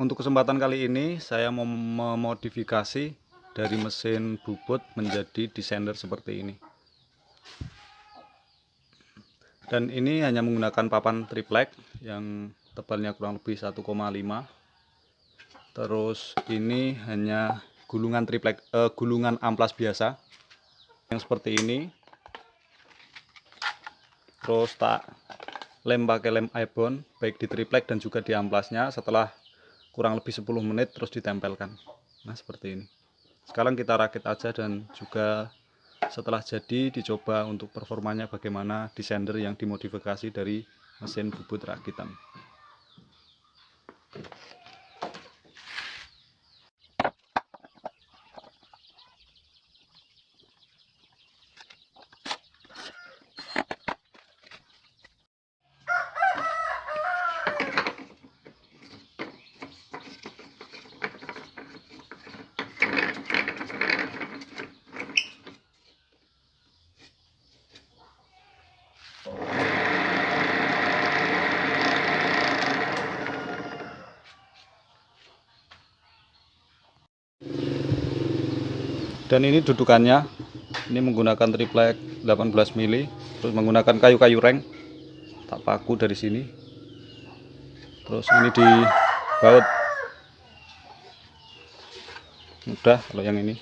Untuk kesempatan kali ini saya mau memodifikasi dari mesin bubut menjadi desainer seperti ini. Dan ini hanya menggunakan papan triplek yang tebalnya kurang lebih 1,5. Terus ini hanya gulungan gulungan amplas biasa yang seperti ini. Terus tak lem pakai lem ibon baik di triplek dan juga di amplasnya. Setelah kurang lebih 10 menit terus ditempelkan. Nah, seperti ini. Sekarang kita rakit aja dan juga setelah jadi dicoba untuk performanya bagaimana desainer yang dimodifikasi dari mesin bubut rakitan. Dan ini dudukannya, ini menggunakan triplek 18 mili, terus menggunakan kayu-kayu reng, tak paku dari sini. Terus ini dibaut, mudah kalau yang ini.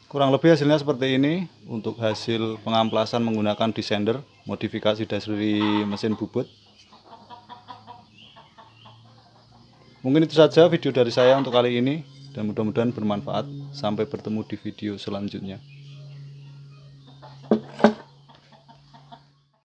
Kurang lebih hasilnya seperti ini untuk hasil pengamplasan menggunakan descender modifikasi dari mesin bubut. Mungkin itu saja video dari saya untuk kali ini dan mudah-mudahan bermanfaat. Sampai bertemu di video selanjutnya.